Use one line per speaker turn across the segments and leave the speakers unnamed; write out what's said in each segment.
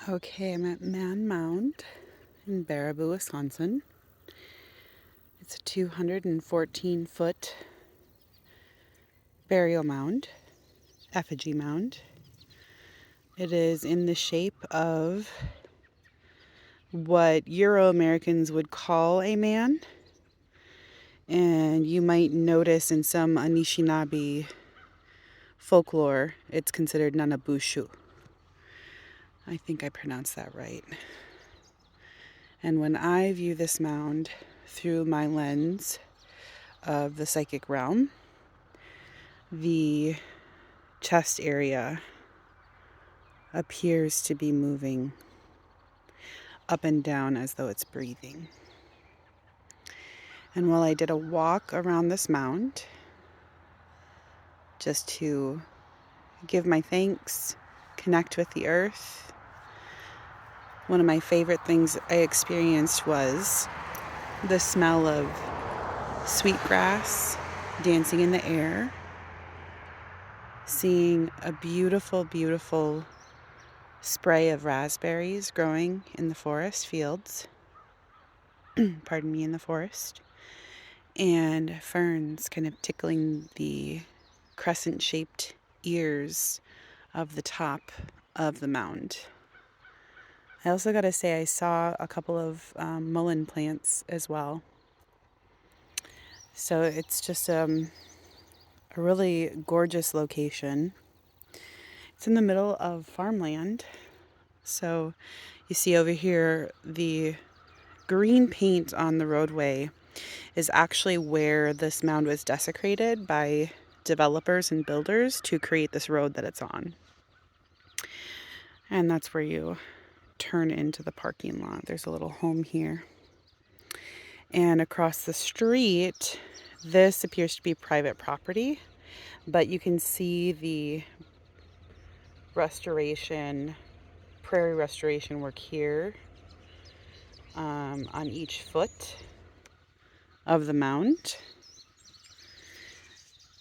Okay, I'm at Mound in Baraboo, Wisconsin. It's a 214-foot burial mound, effigy mound. It is in the shape of what Euro-Americans would call a man, and you might notice in some Anishinaabe folklore, it's considered Nanabozho. I think I pronounced that right. And when I view this mound through my lens of the psychic realm, the chest area appears to be moving up and down as though it's breathing. And while I did a walk around this mound, just to give my thanks, connect with the earth, one of my favorite things I experienced was the smell of sweetgrass dancing in the air, seeing a beautiful, beautiful spray of raspberries growing in the forest fields, pardon me, in the forest, and ferns kind of tickling the crescent-shaped ears of the top of the mound. I also got to say I saw a couple of mullein plants as well. So it's just a really gorgeous location. It's in the middle of farmland. So you see over here the green paint on the roadway is actually where this mound was desecrated by developers and builders to create this road that it's on. And that's where you turn into the parking lot. There's a little home here. And across the street, this appears to be private property, but you can see the prairie restoration work here on each foot of the mound.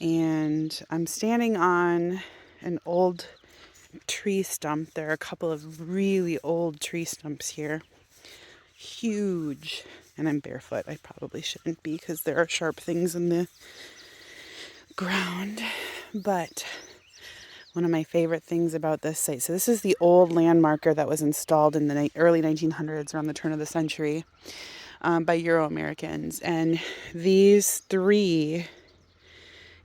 And I'm standing on an old tree stump. There are a couple of really old tree stumps here. Huge. And I'm barefoot. I probably shouldn't be because there are sharp things in the ground. But one of my favorite things about this site, so this is the old landmarker that was installed in the early 1900s, around the turn of the century, by Euro-Americans. And these three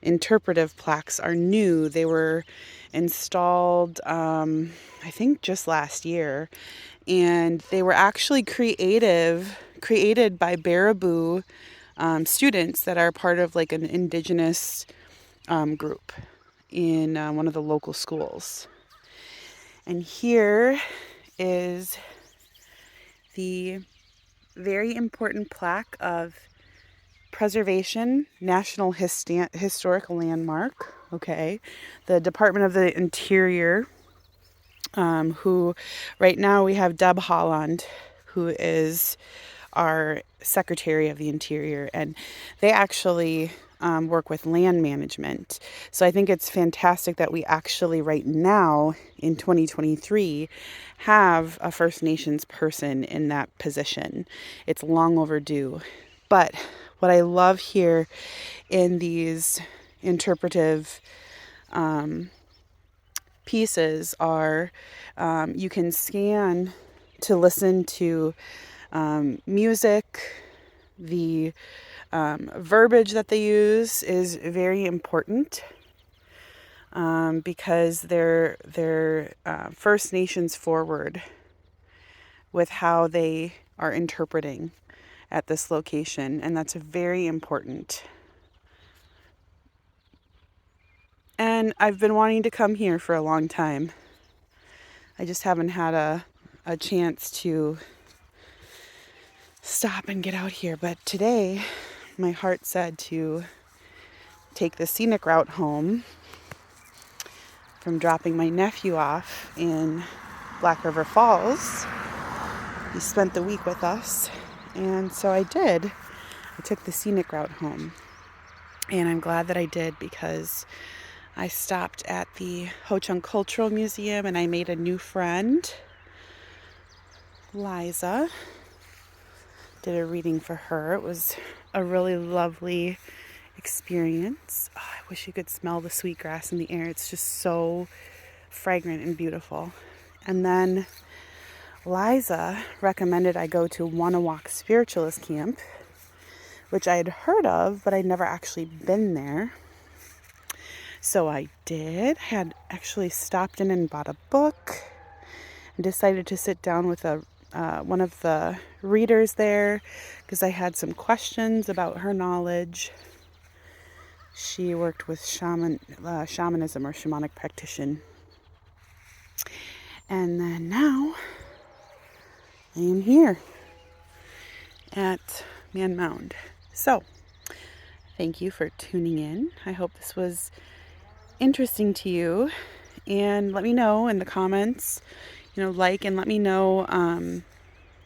interpretive plaques are new. They were installed, I think, just last year. And they were actually created by Baraboo students that are part of like an indigenous group in one of the local schools. And here is the very important plaque of preservation, National Historical Landmark. Okay, the Department of the Interior, who right now we have Deb Holland, who is our Secretary of the Interior, and they actually work with land management. So I think it's fantastic that we actually right now in 2023 have a First Nations person in that position. It's long overdue. But what I love here in these interpretive pieces are you can scan to listen to music. The verbiage that they use is very important because they're First Nations forward with how they are interpreting at this location, and that's very important. And I've been wanting to come here for a long time. I just haven't had a chance to stop and get out here. But today, my heart said to take the scenic route home from dropping my nephew off in Black River Falls. He spent the week with us, and so I did. I took the scenic route home, and I'm glad that I did because I stopped at the Ho Chunk Cultural Museum and I made a new friend Liza. Did a reading for her. It was a really lovely experience. Oh, I wish you could smell the sweetgrass in the air. It's just so fragrant and beautiful. And then Liza recommended I go to Wanawalk Spiritualist Camp, which I had heard of, but I'd never actually been there. So I did. Had actually stopped in and bought a book and decided to sit down with one of the readers there because I had some questions about her knowledge. She worked with shamanism or shamanic practitioner. And then now I am here at Mound. So thank you for tuning in. I hope this was interesting to you, and let me know in the comments, like, and let me know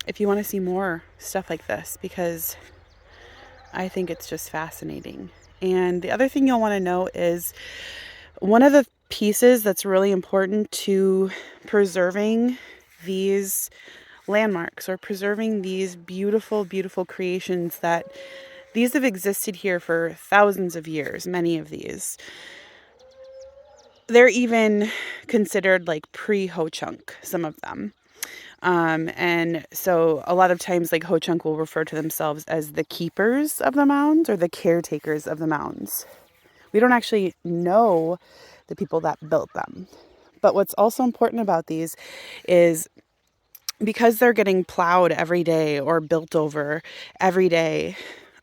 if you want to see more stuff like this, because I think it's just fascinating. And the other thing you'll want to know is one of the pieces that's really important to preserving these landmarks or preserving these beautiful, beautiful creations that these have existed here for thousands of years, many of these. They're even considered like pre-Ho-Chunk, some of them. And so a lot of times, like, Ho-Chunk will refer to themselves as the keepers of the mounds or the caretakers of the mounds. We don't actually know the people that built them. But what's also important about these is because they're getting plowed every day or built over every day,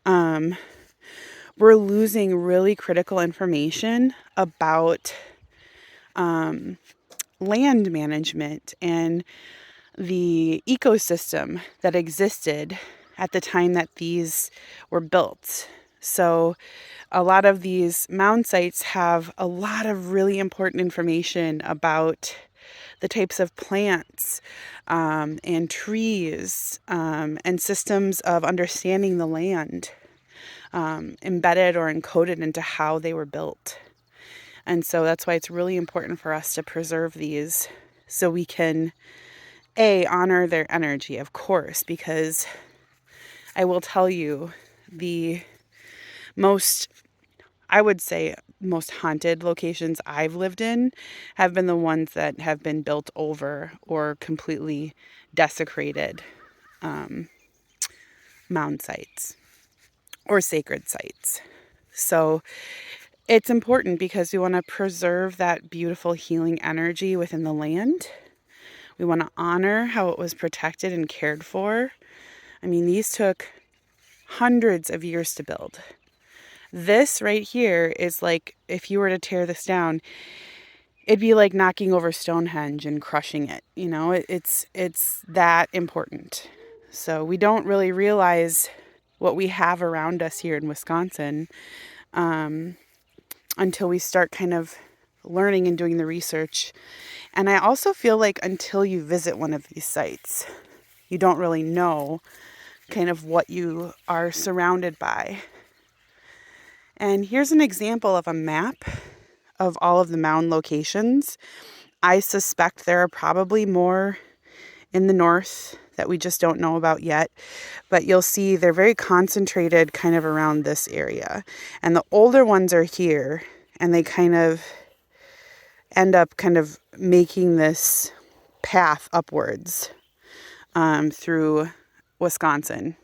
we're losing really critical information about land management and the ecosystem that existed at the time that these were built. So a lot of these mound sites have a lot of really important information about the types of plants and trees and systems of understanding the land embedded or encoded into how they were built. And so that's why it's really important for us to preserve these so we can, honor their energy, of course, because I will tell you the most haunted locations I've lived in have been the ones that have been built over or completely desecrated mound sites or sacred sites. So it's important because we want to preserve that beautiful healing energy within the land. We want to honor how it was protected and cared for. I mean, these took hundreds of years to build. This right here is like, if you were to tear this down, it'd be like knocking over Stonehenge and crushing it. It's that important. So we don't really realize what we have around us here in Wisconsin until we start kind of learning and doing the research. And I also feel like until you visit one of these sites, you don't really know kind of what you are surrounded by. And here's an example of a map of all of the mound locations. I suspect there are probably more in the north that we just don't know about yet. But you'll see they're very concentrated kind of around this area. And the older ones are here, and they kind of end up kind of making this path upwards through Wisconsin.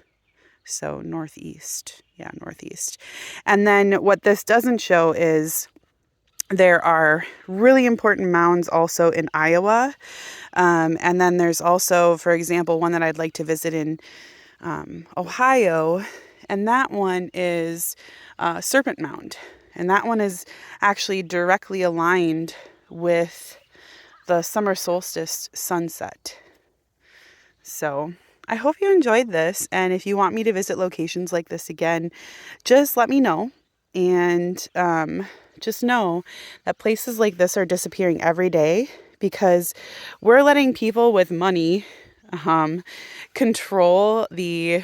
So northeast. Yeah, northeast. And then what this doesn't show is there are really important mounds also in Iowa. And then there's also, for example, one that I'd like to visit in Ohio. And that one is Serpent Mound. And that one is actually directly aligned with the summer solstice sunset. So I hope you enjoyed this. And if you want me to visit locations like this again, just let me know. And just know that places like this are disappearing every day because we're letting people with money control the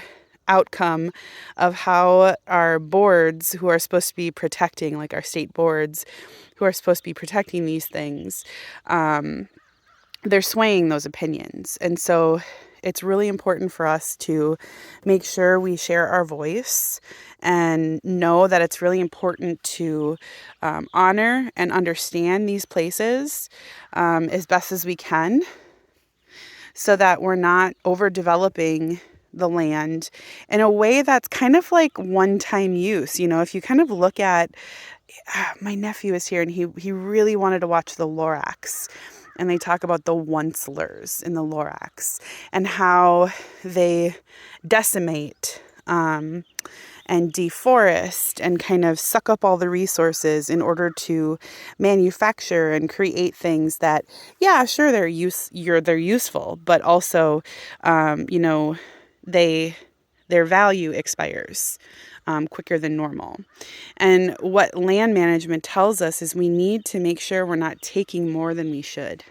outcome of how our boards, who are supposed to be protecting, like our state boards, who are supposed to be protecting these things, they're swaying those opinions. And so it's really important for us to make sure we share our voice and know that it's really important to honor and understand these places as best as we can, so that we're not overdeveloping the land in a way that's kind of like one-time use. You know, if you kind of look at, my nephew is here and he really wanted to watch the Lorax. And they talk about the oncelers in the Lorax and how they decimate and deforest and kind of suck up all the resources in order to manufacture and create things that, yeah, sure, they're useful, but also, you know, their value expires quicker than normal. And what land management tells us is we need to make sure we're not taking more than we should.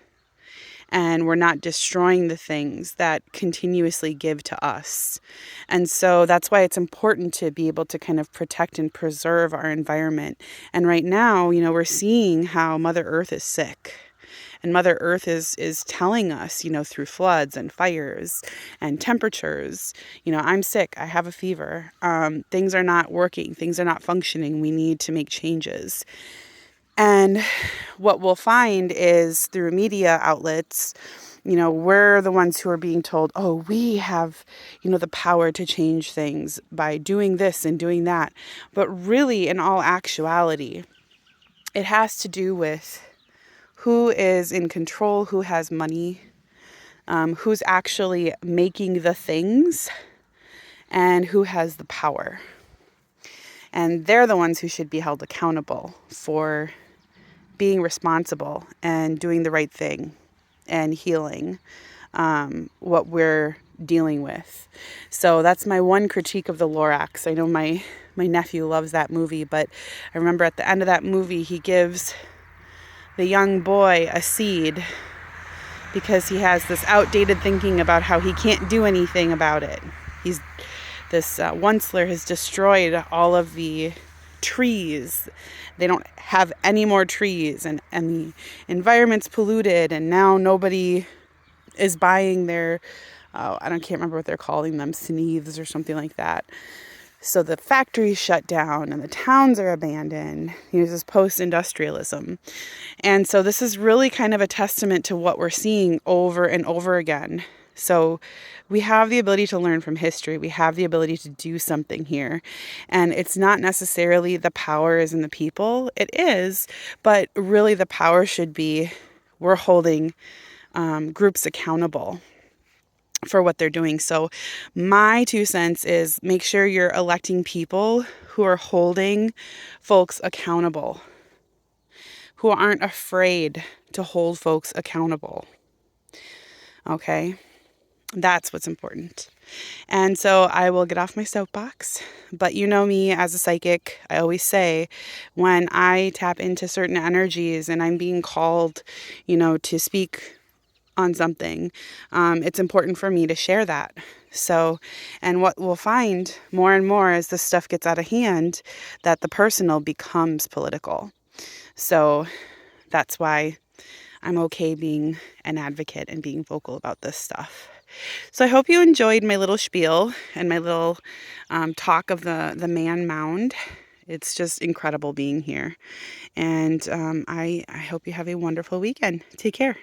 And we're not destroying the things that continuously give to us. And so that's why it's important to be able to kind of protect and preserve our environment. And right now, you know, we're seeing how Mother Earth is sick. And Mother Earth is telling us, you know, through floods and fires and temperatures, you know, I'm sick, I have a fever, things are not working, things are not functioning, we need to make changes. And what we'll find is through media outlets, you know, we're the ones who are being told, oh, we have, you know, the power to change things by doing this and doing that. But really, in all actuality, it has to do with who is in control, who has money, who's actually making the things, and who has the power. And they're the ones who should be held accountable for being responsible and doing the right thing and healing what we're dealing with. So that's my one critique of the Lorax. I know my nephew loves that movie, but I remember at the end of that movie, he gives the young boy a seed because he has this outdated thinking about how he can't do anything about it. This onceler has destroyed all of the trees. They don't have any more trees, and the environment's polluted, and now nobody is buying their, can't remember what they're calling them, sneaths or something like that. So the factories shut down and the towns are abandoned. This is post-industrialism. And so this is really kind of a testament to what we're seeing over and over again. So we have the ability to learn from history. We have the ability to do something here. And it's not necessarily the power is in the people. It is, but really the power should be we're holding groups accountable for what they're doing. So my 2 cents is make sure you're electing people who are holding folks accountable, who aren't afraid to hold folks accountable. Okay? That's what's important. And so I will get off my soapbox. But you know me as a psychic, I always say when I tap into certain energies and I'm being called, you know, to speak on something, it's important for me to share that. So, and what we'll find more and more as this stuff gets out of hand, that the personal becomes political. So that's why I'm okay being an advocate and being vocal about this stuff. So I hope you enjoyed my little spiel and my little talk of the man mound. It's just incredible being here. And I hope you have a wonderful weekend. Take care.